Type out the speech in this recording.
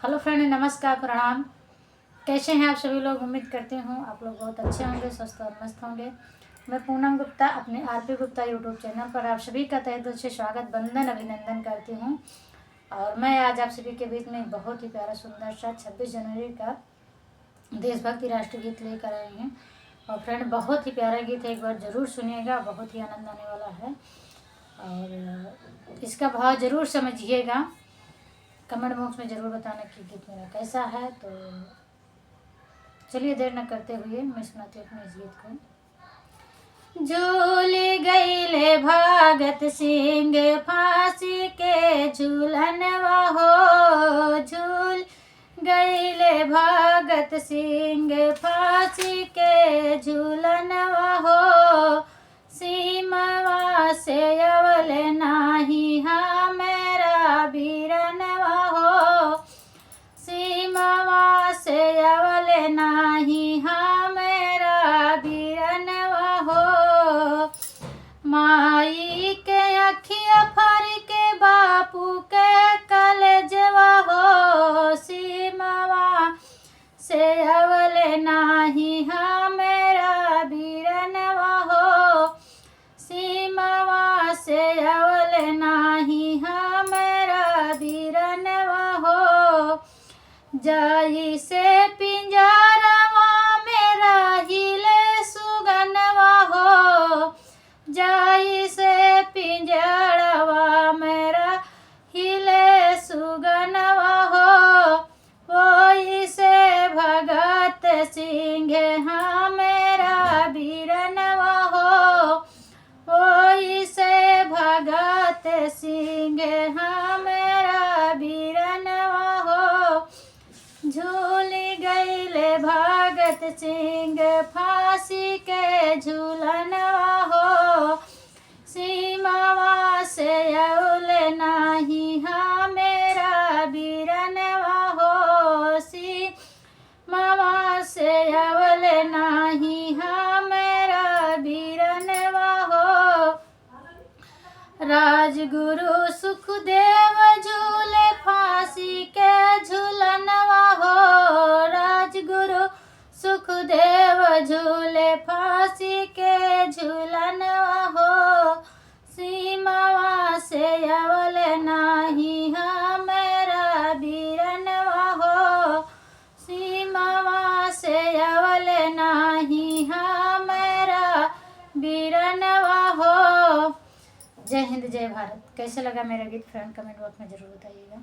Hello friend, नमस्कार, प्रणाम। कैसे हैं आप सभी लोग? उम्मीद करती हूँ आप लोग बहुत अच्छे होंगे, स्वस्थ और मस्त होंगे। मैं पूनम गुप्ता अपने आरपी गुप्ता यूट्यूब चैनल पर आप सभी का तहे दिल से स्वागत, वंदन, अभिनंदन करती हूँ। और मैं आज आप सभी के बीच में एक बहुत ही प्यारा सुंदर सा 26 जनवरी का देशभक्ति राष्ट्रीय गीत लेकर आए हैं। और फ्रेंड, बहुत ही प्यारा गीत है, एक बार ज़रूर सुनिएगा, बहुत ही आनंद आने वाला है। और इसका भाव ज़रूर समझिएगा। कमेंट बॉक्स में ज़रूर बताना कि गीत मेरा कैसा है। तो चलिए देर न करते हुए मैं सुनाती हूँ अपने इस गीत को। झूल गईले भगत सिंह फांसी के झूलनवा हो, झूल गईले भगत सिंह फांसी के झूलनवा हो, सीमवा से अवल नाही मेरा बीरनवा हो, सीमवा से अवल नाही मेरा बीरनवा हो। माई के अखिया फर के बापू के कलेजवा हो, सीमवा से अवल नाही मेरा बीरनवा हो, सीमवा से अवल नाही मेरा बीरनवा हो। जाई से पिंजरवा मेरा हिले सुगनवा हो, जाई से पिंजरवा मेरा हिले सुगनवा हो, वही से भगत सिंह मेरा बीरनवा हो, वही से भगत सिंह मेरा बीरनवा हो। झूल गईले भगत सिंह फांसी के झूलनवा हो, सीमवा से अवल नाही मेरा बीरनवा हो, सीमवा से अवल नाही मेरा बीरनवा हो। राजगुरु सुखदेव झूले फांसी के झूलनवा हो, राजगुरु सुखदेव झूले फांसी के झूलनवा हो, सीमवा से अवल नाही मेरा बीरनवा हो, सीमवा से अवल नाही मेरा बीरनवा हो। जय हिंद, जय भारत। कैसे लगा मेरा गीत फ्रेंड? कमेंट बॉक्स में ज़रूर बताइएगा।